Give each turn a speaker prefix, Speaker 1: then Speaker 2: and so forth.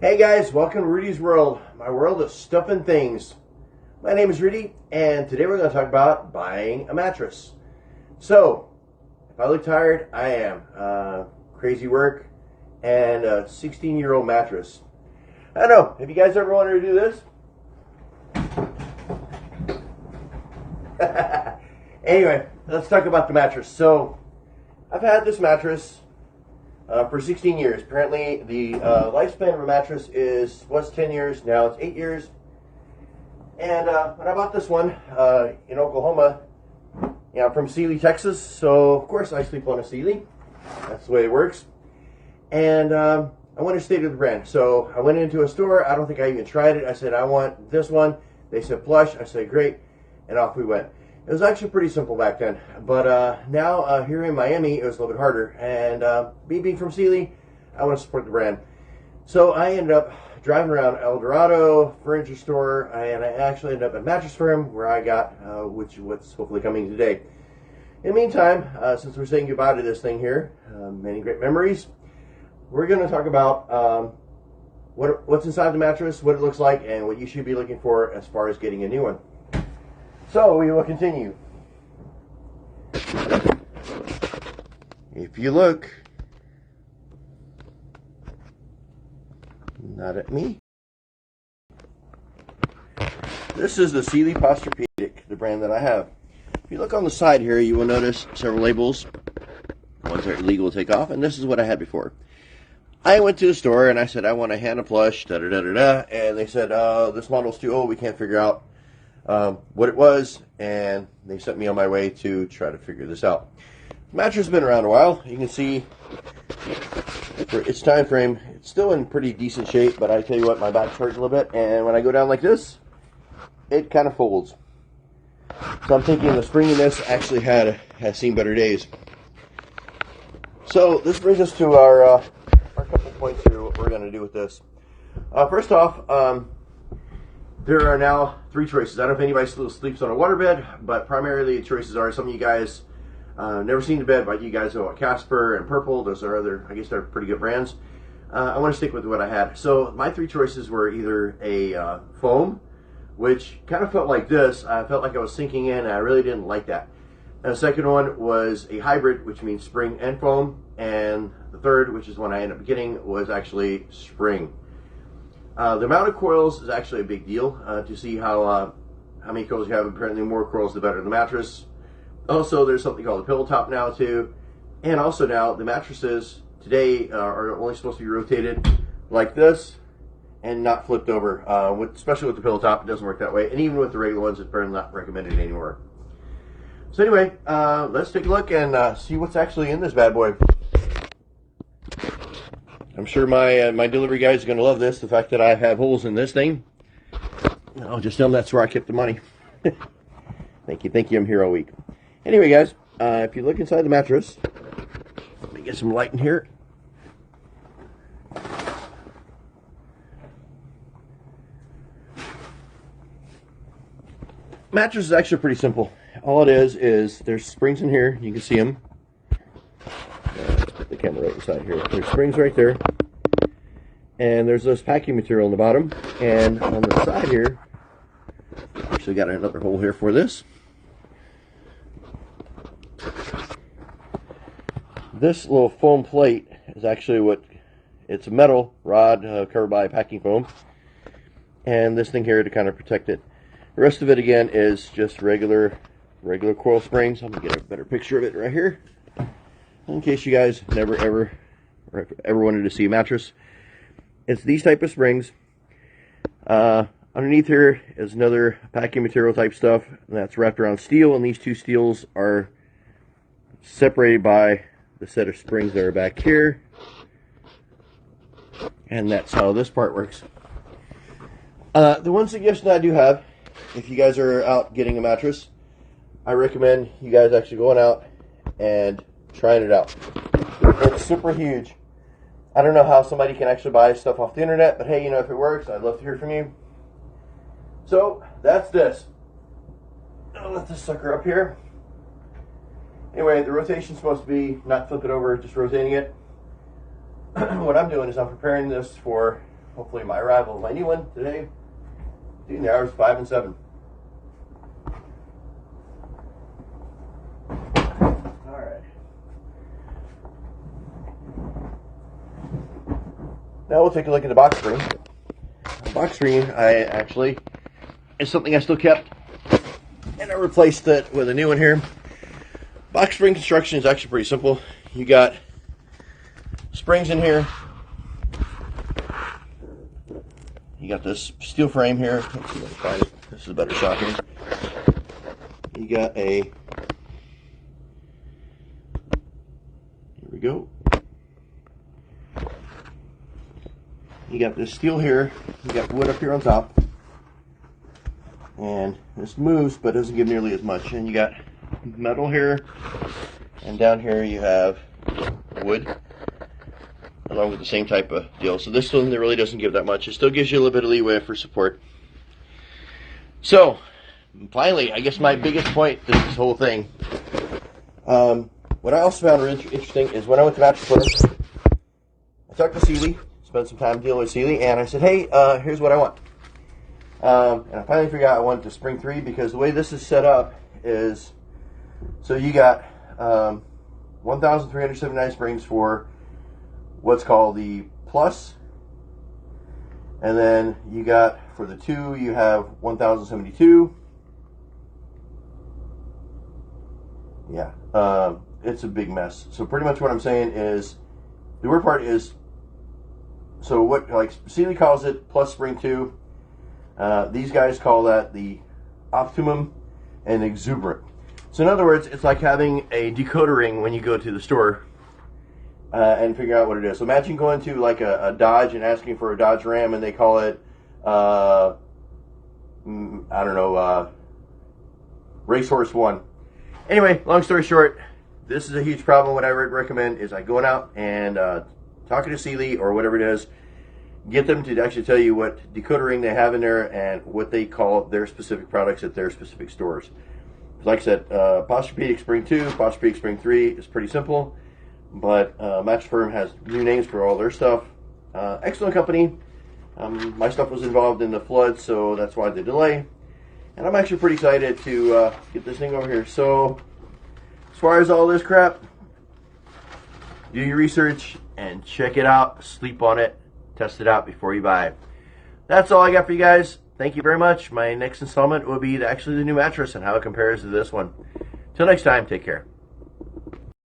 Speaker 1: Hey guys, welcome to Rudy's World, my world of stuff and things. My name is Rudy, and today we're going to talk about buying a mattress. So, if I look tired, I am. Crazy work and a 16-year-old mattress. I don't know, have you guys ever wanted to do this? Anyway, let's talk about the mattress. So, I've had this mattress for 16 years. Apparently, the lifespan of a mattress was 10 years. Now it's 8 years. And when I bought this one in Oklahoma, I'm from Sealy, Texas. So, of course, I sleep on a Sealy. That's the way it works. And I wanted to stay to the brand. So, I went into a store. I don't think I even tried it. I said, I want this one. They said plush. I said, great. And off we went. It was actually pretty simple back then, but now here in Miami, it was a little bit harder. And me being from Sealy, I want to support the brand. So I ended up driving around El Dorado furniture store, and I actually ended up at Mattress Firm, where I got what's hopefully coming today. In the meantime, since we're saying goodbye to this thing here, many great memories, we're going to talk about what's inside the mattress, what it looks like, and what you should be looking for as far as getting a new one. So we will continue. If you look, not at me. This is the Sealy Posturepedic, the brand that I have. If you look on the side here, you will notice several labels. Ones that are illegal to take off, and this is what I had before. I went to the store and I said, I want a Hannah plush, da-da-da-da-da, and they said, this model's too old, we can't figure out what it was, and they sent me on my way to try to figure this out. The mattress has been around a while. You can see for its time frame, it's still in pretty decent shape, but I tell you what, my back's hurting a little bit, and when I go down like this, it kind of folds. So I'm thinking the spring in this actually has seen better days. So this brings us to our couple points here, what we're going to do with this. First off, there are now 3 choices. I don't know if anybody still sleeps on a waterbed, but primarily the choices are, some of you guys never seen the bed, but you guys know Casper and Purple. Those are other, I guess they're pretty good brands. I want to stick with what I had. So my 3 choices were either a foam, which kind of felt like this. I felt like I was sinking in, and I really didn't like that. And the second one was a hybrid, which means spring and foam. And the third, which is one I ended up getting, was actually spring. The amount of coils is actually a big deal to see how many coils you have. Apparently, the more coils, the better the mattress. Also, there's something called a pillow top now too, and also now the mattresses today are only supposed to be rotated like this and not flipped over. Especially with the pillow top, it doesn't work that way, and even with the regular ones, it's apparently not recommended anymore. So anyway, let's take a look and see what's actually in this bad boy. I'm sure my delivery guys are going to love this, the fact that I have holes in this thing. I'll just tell them that's where I kept the money. Thank you, I'm here all week. Anyway, guys, if you look inside the mattress, let me get some light in here. Mattress is actually pretty simple. All it is there's springs in here, you can see them. Let's put the camera right inside here. There's springs right there, and there's this packing material on the bottom, and on the side here, actually got another hole here for this. This little foam plate is actually it's a metal rod covered by packing foam, and this thing here to kind of protect it. The rest of it again is just regular coil springs. I'm gonna get a better picture of it right here, in case you guys never ever wanted to see a mattress. It's these type of springs. Underneath here is another packing material type stuff that's wrapped around steel, and these 2 steels are separated by the set of springs that are back here, and that's how this part works. The one suggestion I do have, if you guys are out getting a mattress, I recommend you guys actually going out and trying it out. It's super huge. I don't know how somebody can actually buy stuff off the internet, but hey, if it works, I'd love to hear from you. So that's this. I'll let this sucker up here. Anyway, the rotation's supposed to be not flip it over, just rotating it. What I'm doing is I'm preparing this for hopefully my arrival of my new one today. Dude, the hours 5 and 7. Alright. Now we'll take a look at the box spring. The box spring, is something I still kept, and I replaced it with a new one here. Box spring construction is actually pretty simple. You got springs in here. You got this steel frame here. Let's see if I can find it. This is a better shot here. You got a, here we go. You got this steel here. You got wood up here on top. And this moves, but doesn't give nearly as much. And you got metal here. And down here you have wood, along with the same type of deal. So this one really doesn't give that much. It still gives you a little bit of leeway for support. So, finally, I guess my biggest point to this whole thing, what I also found really interesting is when I went to Mattress Firm, I talked to Sealy, spent some time dealing with Sealy, and I said, hey, here's what I want. And I finally figured out I wanted the Spring 3 because the way this is set up is, so you got 1,379 springs for what's called the Plus, and then you got for the 2 you have 1,072. Yeah, it's a big mess. So pretty much what I'm saying is, the weird part is, so what, like Sealy calls it Plus Spring 2, these guys call that the Optimum and Exuberant. So in other words, it's like having a decoder ring when you go to the store and figure out what it is. So imagine going to like a Dodge and asking for a Dodge Ram, and they call it, I don't know, Racehorse 1. Anyway, long story short, this is a huge problem. What I would recommend is like going out and talking to Sealy or whatever it is, get them to actually tell you what decoder ring they have in there and what they call their specific products at their specific stores. Like I said, Posturepedic Spring 2, Posturepedic Spring 3 is pretty simple, but Mattress Firm has new names for all their stuff. Excellent company. My stuff was involved in the flood, so that's why the delay. And I'm actually pretty excited to get this thing over here. So, as far as all this crap, do your research and check it out, sleep on it, test it out before you buy it. That's all I got for you guys. Thank you very much. My next installment will be actually the new mattress and how it compares to this one. Till next time, take care.